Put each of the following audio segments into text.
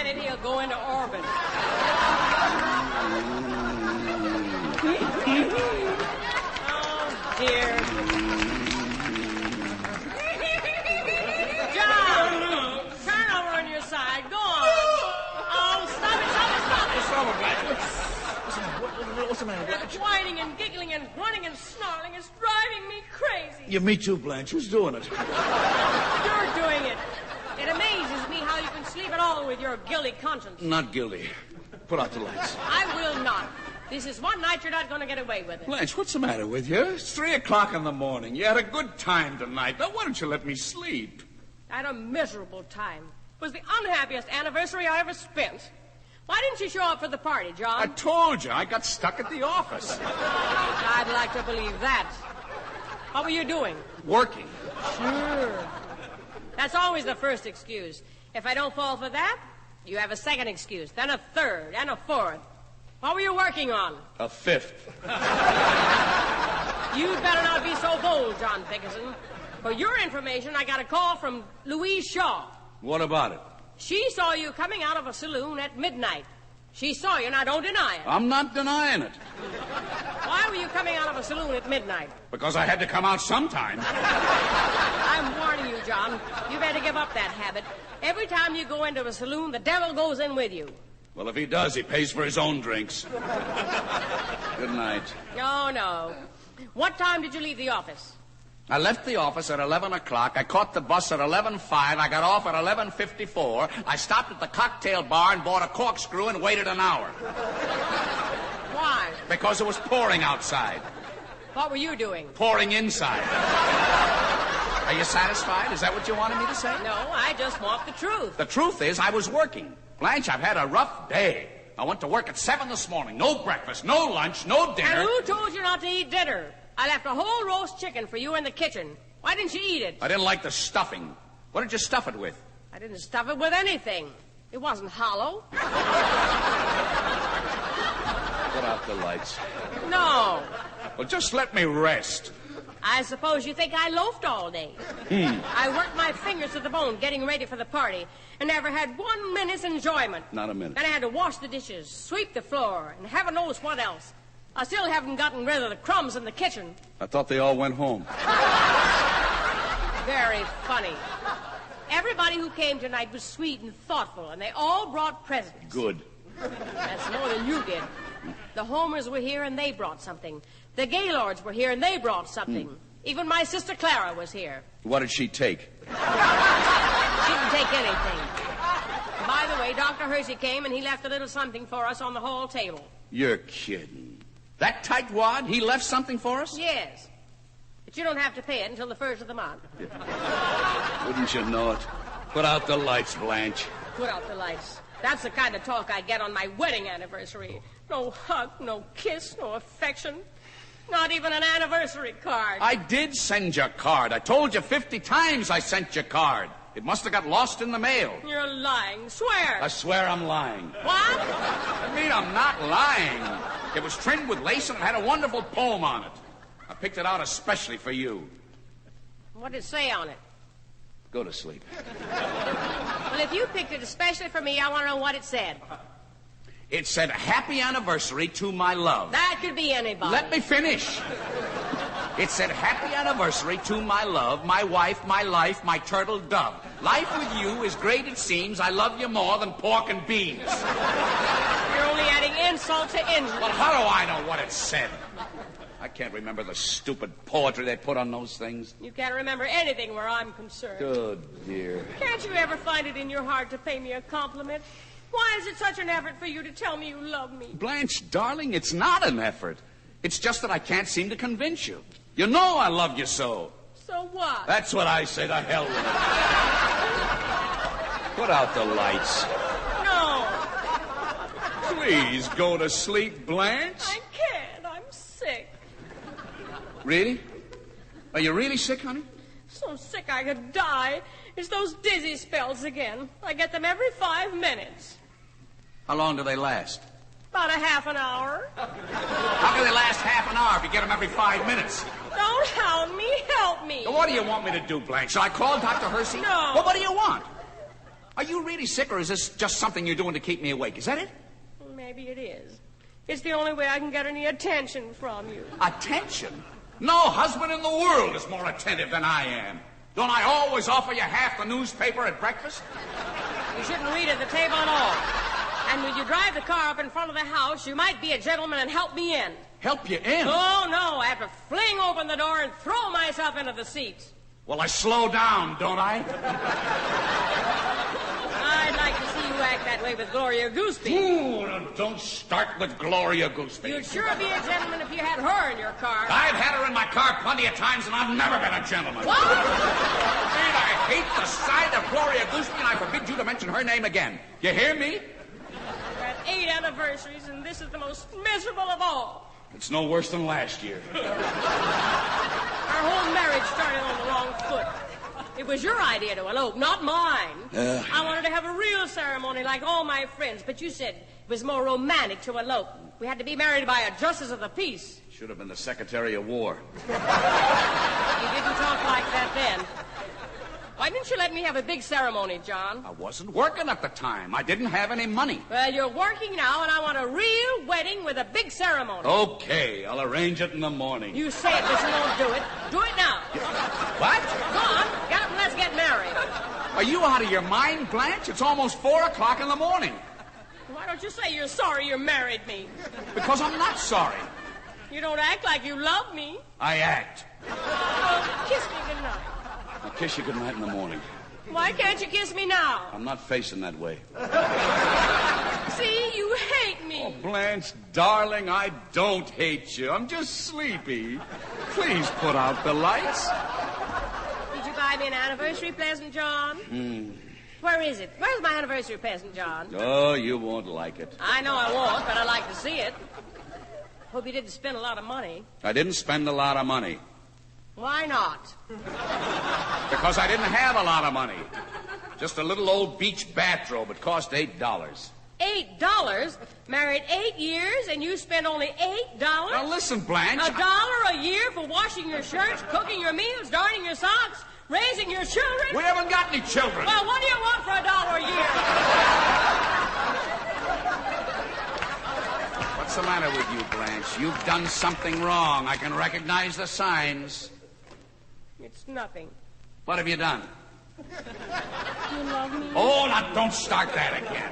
planet, he'll go into orbit. Oh, dear. John, turn over on your side. Go on. Oh, stop it. What's wrong with Blanche? What's the matter? That whining and giggling and grunting and snarling is driving me crazy. Yeah, me too, Blanche. Who's doing it? You're doing it. It amazes me how you can sleep at all with your guilty conscience. Not guilty. Put out the lights. I will not. This is one night you're not going to get away with it. Blanche, what's the matter with you? It's 3 o'clock in the morning. You had a good time tonight. Now, why don't you let me sleep? I had a miserable time. It was the unhappiest anniversary I ever spent. Why didn't you show up for the party, John? I told you. I got stuck at the office. I'd like to believe that. What were you doing? Working. Sure. That's always the first excuse. If I don't fall for that, you have a second excuse, then a third, and a fourth. What were you working on? A fifth. You'd better not be so bold, John Bickerson. For your information, I got a call from Louise Shaw. What about it? She saw you coming out of a saloon at midnight. She saw you, now don't deny it. I'm not denying it. Why were you coming out of a saloon at midnight? Because I had to come out sometime. I'm warning you, John. You better give up that habit. Every time you go into a saloon, the devil goes in with you. Well, if he does, he pays for his own drinks. Good night. Oh, no. What time did you leave the office? I left the office at 11 o'clock. I caught the bus at 11:05. I got off at 11:54. I stopped at the cocktail bar and bought a corkscrew and waited an hour. Why? Because it was pouring outside. What were you doing? Pouring inside. Are you satisfied? Is that what you wanted me to say? No, I just want the truth. The truth is I was working. Blanche, I've had a rough day. I went to work at 7 this morning. No breakfast, no lunch, no dinner. And who told you not to eat dinner? I left a whole roast chicken for you in the kitchen. Why didn't you eat it? I didn't like the stuffing. What did you stuff it with? I didn't stuff it with anything. It wasn't hollow. Put out the lights. No. Well, just let me rest. I suppose you think I loafed all day. I worked my fingers to the bone getting ready for the party and never had 1 minute's enjoyment. Not a minute. Then I had to wash the dishes, sweep the floor, and heaven knows what else. I still haven't gotten rid of the crumbs in the kitchen. I thought they all went home. Very funny. Everybody who came tonight was sweet and thoughtful, and they all brought presents. Good. That's more than you did. The Homers were here, and they brought something. The Gaylords were here, and they brought something. Even my sister Clara was here. What did she take? She didn't take anything. By the way, Dr. Hersey came, and he left a little something for us on the hall table. You're kidding. That tightwad, he left something for us? Yes. But you don't have to pay it until the 1st of the month. Wouldn't you know it? Put out the lights, Blanche. Put out the lights. That's the kind of talk I get on my wedding anniversary. No hug, no kiss, no affection. Not even an anniversary card. I did send you a card. I told you 50 times I sent you a card. It must have got lost in the mail. You're lying. Swear. I swear I'm lying. What? I mean, I'm not lying. It was trimmed with lace and it had a wonderful poem on it. I picked it out especially for you. What did it say on it? Go to sleep. Well, if you picked it especially for me, I want to know what it said. It said, happy anniversary to my love. That could be anybody. Let me finish. It said, happy anniversary to my love, my wife, my life, my turtle dove. Life with you is great it seems. I love you more than pork and beans. You're only adding insult to injury. Well, how do I know what it said? I can't remember the stupid poetry they put on those things. You can't remember anything where I'm concerned. Good dear. Can't you ever find it in your heart to pay me a compliment? Why is it such an effort for you to tell me you love me? Blanche, darling, it's not an effort. It's just that I can't seem to convince you. You know I love you so. So what? That's what I say, to hell with it. Put out the lights. No. Please go to sleep, Blanche. I can't. I'm sick. Really? Are you really sick, honey? So sick I could die. It's those dizzy spells again. I get them every 5 minutes. How long do they last? About a half an hour. How can they last half an hour if you get them every 5 minutes? Don't hound me. Help me. Well, what do you want me to do, Blanche? Shall I call Dr. Hersey? No. Well, what do you want? Are you really sick, or is this just something you're doing to keep me awake? Is that it? Maybe it is. It's the only way I can get any attention from you. Attention? No husband in the world is more attentive than I am. Don't I always offer you half the newspaper at breakfast? You shouldn't read at the table at all. And when you drive the car up in front of the house, you might be a gentleman and help me in. Help you in? Oh, no. I have to fling open the door and throw myself into the seat. Well, I slow down, don't I? I'd like to see you act that way with Gloria Gooseby. Ooh, don't start with Gloria Gooseby. You'd sure be a gentleman if you had her in your car. I've had her in my car plenty of times, and I've never been a gentleman. What? And I hate the sight of Gloria Gooseby, and I forbid you to mention her name again. You hear me? We've had 8 anniversaries, and this is the most miserable of all. It's no worse than last year. Our whole marriage started on the wrong foot. It was your idea to elope, not mine. I wanted to have a real ceremony like all my friends, but you said it was more romantic to elope. We had to be married by a justice of the peace. Should have been the Secretary of War. You didn't talk like that then. Why didn't you let me have a big ceremony, John? I wasn't working at the time. I didn't have any money. Well, you're working now, and I want a real wedding with a big ceremony. Okay, I'll arrange it in the morning. You say it, but you won't do it. Do it now. What? Go on, get up and let's get married. Are you out of your mind, Blanche? It's almost 4 o'clock in the morning. Why don't you say you're sorry you married me? Because I'm not sorry. You don't act like you love me. I act. Oh, kiss me goodnight. I'll kiss you goodnight in the morning. Why can't you kiss me now? I'm not facing that way. See, you hate me. Oh, Blanche, darling, I don't hate you. I'm just sleepy. Please put out the lights. Did you buy me an anniversary present, John? Where is it? Where's my anniversary present, John? Oh, you won't like it. I know I won't, but I'd like to see it. Hope you didn't spend a lot of money. I didn't spend a lot of money. Why not? Because I didn't have a lot of money. Just a little old beach bathrobe. It cost $8. $8? Married 8 years, and you spent only $8? Now listen, Blanche. $1 a year for washing your shirts, cooking your meals, darning your socks, raising your children? We haven't got any children. Well, what do you want for $1 a year? What's the matter with you, Blanche? You've done something wrong. I can recognize the signs. It's nothing. What have you done? You love me? Oh, now don't start that again.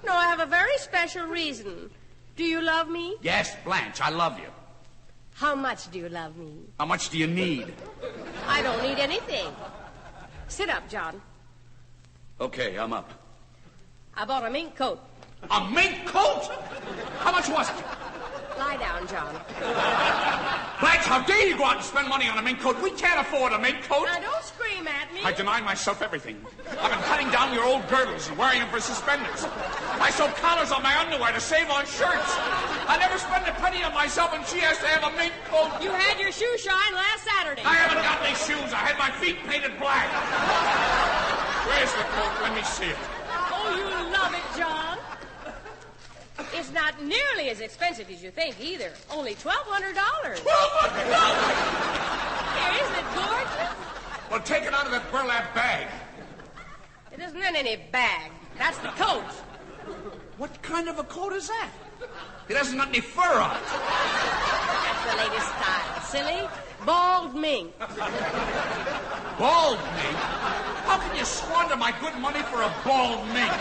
No, I have a very special reason. Do you love me? Yes, Blanche, I love you. How much do you love me? How much do you need? I don't need anything. Sit up, John. Okay, I'm up. I bought a mink coat. A mink coat? How much was it? Lie down, John. Blanche, how dare you go out and spend money on a mink coat? We can't afford a mink coat. Now, don't scream at me. I deny myself everything. I've been cutting down your old girdles and wearing them for suspenders. I sew collars on my underwear to save on shirts. I never spend a penny on myself, and she has to have a mink coat. You had your shoe shine last Saturday. I haven't got any shoes. I had my feet painted black. Where's the coat? Let me see it. Oh, you love it, John. It's not nearly as expensive as you think, either. Only $1,200. $1,200? Here, isn't it gorgeous? Well, take it out of that burlap bag. It isn't in any bag. That's the coat. What kind of a coat is that? It hasn't got any fur on it. That's the latest style. Silly. Bald mink. Bald mink? How can you squander my good money for a bald mink?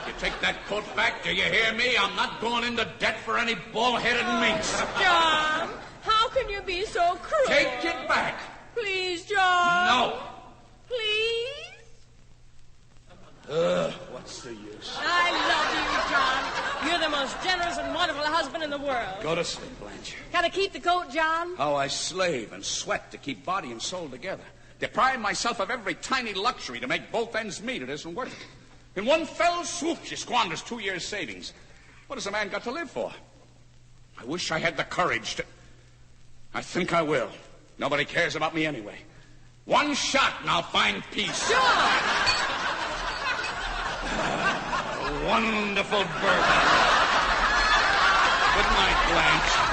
You take that coat back, do you hear me? I'm not going into debt for any bald-headed minks. John, how can you be so cruel? Take it back. Please, John. No. Please? What's the use? I love you, John. You're the most generous and wonderful husband in the world. Go to sleep, Blanche. Gotta keep the coat, John? How I slave and sweat to keep body and soul together. Deprive myself of every tiny luxury to make both ends meet. It isn't worth it. In one fell swoop, she squanders 2 years' savings. What has a man got to live for? I wish I had the courage to... I think I will. Nobody cares about me anyway. One shot and I'll find peace. John! A wonderful bourbon. Good night, Blanche.